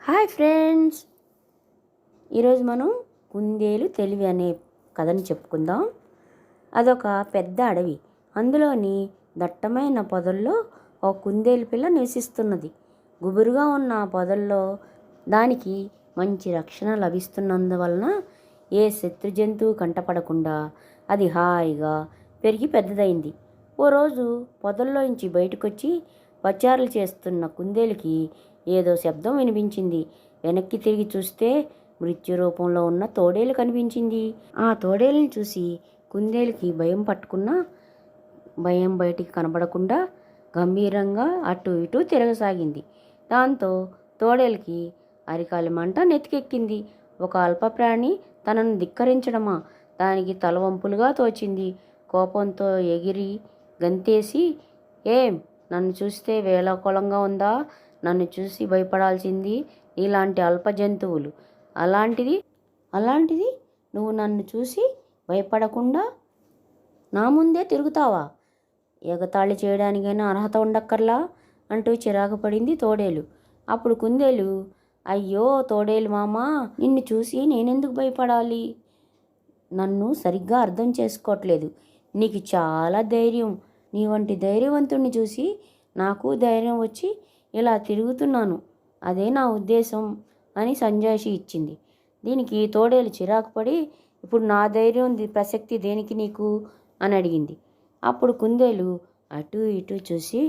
Hi friends, ఈరోజు మనం కుందేలు తెలివి అనే కథని చెప్పుకుందాం. అదొక పెద్ద అడవి. అందులోని దట్టమైన పొదల్లో ఒక కుందేలు పిల్ల నివసిస్తున్నది. గుబురుగా ఉన్న ఆ పొదల్లో దానికి మంచి రక్షణ లభిస్తున్నందువలన ఏ శత్రు జంతువు కంటపడకుండా అది హాయిగా పెరిగి పెద్దదైంది. ఓ రోజు పొదల్లోంచి బయటకొచ్చి పచారులు చేస్తున్న కుందేలుకి ఏదో శబ్దం వినిపించింది. వెనక్కి తిరిగి చూస్తే మృత్యు రూపంలో ఉన్న తోడేలు కనిపించింది. ఆ తోడేలుని చూసి కుందేలుకి భయం పట్టుకున్నా భయం బయటికి కనబడకుండా గంభీరంగా అటు ఇటు తిరగసాగింది. దాంతో తోడేలుకి అరికాలి మంట నెత్తికెక్కింది. ఒక అల్పప్రాణి తనను ధిక్కరించడమా? దానికి తలవంపులుగా తోచింది. కోపంతో ఎగిరి గంతేసి, ఏం, నన్ను చూస్తే వేళాకోళంగా ఉందా? నన్ను చూసి భయపడాల్సింది ఇలాంటి అల్ప జంతువులు. అలాంటిది నువ్వు నన్ను చూసి భయపడకుండా నా ముందే తిరుగుతావా? ఎగతాళి చేయడానికైనా అర్హత ఉండక్కర్లా అంటూ చిరాకు పడింది తోడేలు. అప్పుడు కుందేలు, అయ్యో తోడేలు మామా, నిన్ను చూసి నేనెందుకు భయపడాలి? నన్ను సరిగ్గా అర్థం చేసుకోవట్లేదు. నీకు చాలా ధైర్యం. నీ వంటి ధైర్యవంతుణ్ణి చూసి నాకు ధైర్యం వచ్చి ఇలా తిరుగుతున్నాను. అదే నా ఉద్దేశం అని సంజాయిషి ఇచ్చింది. దీనికి తోడేలు చిరాకు పడి, ఇప్పుడు నా ధైర్యం ప్రసక్తి దేనికి నీకు అని అడిగింది. అప్పుడు కుందేలు అటు ఇటు చూసి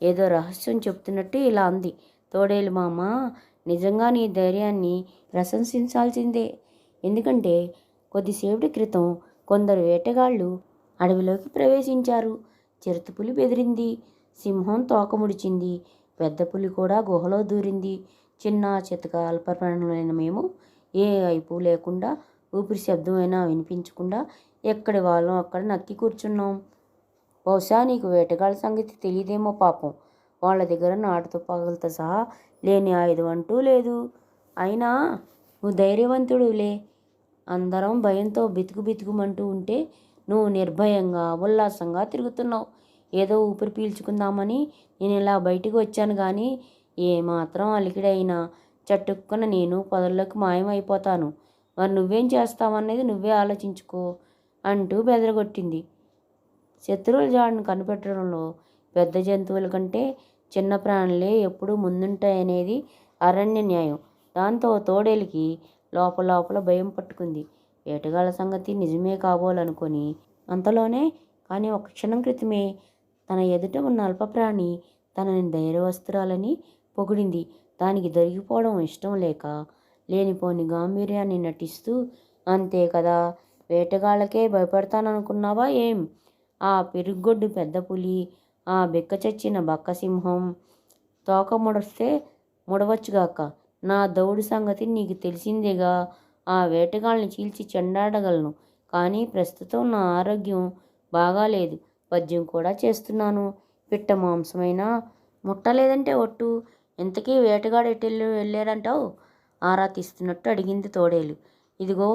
ఏదో రహస్యం చెప్తున్నట్టు ఇలా అంది. తోడేలు మామ, నిజంగా నీ ధైర్యాన్ని ప్రశంసించాల్సిందే. ఎందుకంటే కొద్దిసేపటి క్రితం కొందరు వేటగాళ్ళు అడవిలోకి ప్రవేశించారు. చిరుతపులి బెదిరింది. సింహం తోక ముడిచింది. పెద్ద పులి కూడా గుహలో దూరింది. చిన్న చితక అల్పప్రాణులైన మేము ఏ వైపు లేకుండా, ఊపిరి శబ్దమైనా వినిపించకుండా ఎక్కడి వాళ్ళం అక్కడ నక్కి కూర్చున్నాం. బహుశా నీకు వేటగాళ్ళ సంగతి తెలియదేమో పాపం. వాళ్ళ దగ్గర నాటు తుపాకులతో సహా లేని ఆయుధం అంటూ లేదు. అయినా నువ్వు ధైర్యవంతుడులే. అందరం భయంతో బితుకుమంటూ ఉంటే నువ్వు నిర్భయంగా ఉల్లాసంగా తిరుగుతున్నావు. ఏదో ఊపిరి పీల్చుకుందామని నేను ఇలా బయటికి వచ్చాను కానీ ఏమాత్రం అలికిడైనా చటుక్కున నేను పొదల్లోకి మాయమైపోతాను. మరి నువ్వేం చేస్తావనేది నువ్వే ఆలోచించుకో అంటూ బెదరగొట్టింది. శత్రువుల జాడను కనిపెట్టడంలో పెద్ద జంతువుల కంటే చిన్న ప్రాణులే ఎప్పుడూ ముందుంటాయనేది అరణ్య న్యాయం. దాంతో తోడేలికి లోపల భయం పట్టుకుంది. వేటగాళ్ళ సంగతి నిజమే కాబోలనుకొని అంతలోనే, కానీ ఒక క్షణం క్రితమే తన ఎదుట ఉన్న అల్పప్రాణి తనని ధైర్యవస్తురాలని పొగిడింది. దానికి దొరికిపోవడం ఇష్టం లేక లేనిపోని గాంభీర్యాన్ని నటిస్తూ, అంతే కదా, వేటగాళ్ళకే భయపడతాననుకున్నావా ఏం? ఆ పెరుగొడ్డు పెద్ద పులి, ఆ బెక్కచచ్చిన బక్కసింహం తోక ముడిస్తే ముడవచ్చుగాక, నా దౌడు సంగతి నీకు తెలిసిందేగా. ఆ వేటగాళ్ళని చీల్చి చెండాడగలను. కానీ ప్రస్తుతం నా ఆరోగ్యం బాగాలేదు. పద్యం కూడా చేస్తున్నాను. పిట్ట మాంసమైనా ముట్టలేదంటే ఒట్టు. ఇంతకీ వేటగాడు వెళ్ళారంటావు? ఆరా తీస్తున్నట్టు అడిగింది తోడేలు. ఇదిగో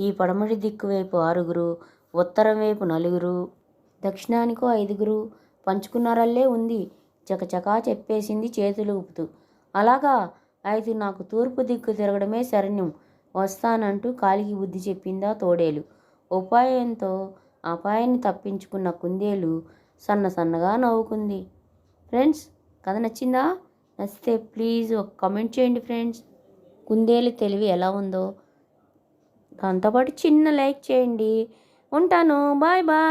ఈ పడమటి దిక్కు వైపు 6, ఉత్తరం వైపు 4, దక్షిణానికో 5 పంచుకున్నారల్లే ఉంది చకచకా చెప్పేసింది చేతులు ఊపుతూ. అలాగా, అయితే నాకు తూర్పు దిక్కు తిరగడమే శరణ్యం. వస్తానంటూ కాలికి బుద్ధి చెప్పిందా తోడేలు. ఉపాయంతో అపాయాన్ని తప్పించుకున్న కుందేలు సన్నగా నవ్వుకుంది. ఫ్రెండ్స్, కథ నచ్చిందా? నచ్చితే ప్లీజ్ ఒక కామెంట్ చేయండి ఫ్రెండ్స్. కుందేలు తెలివి ఎలా ఉందో దాంతోపాటు చిన్న లైక్ చేయండి. ఉంటాను. Bye bye.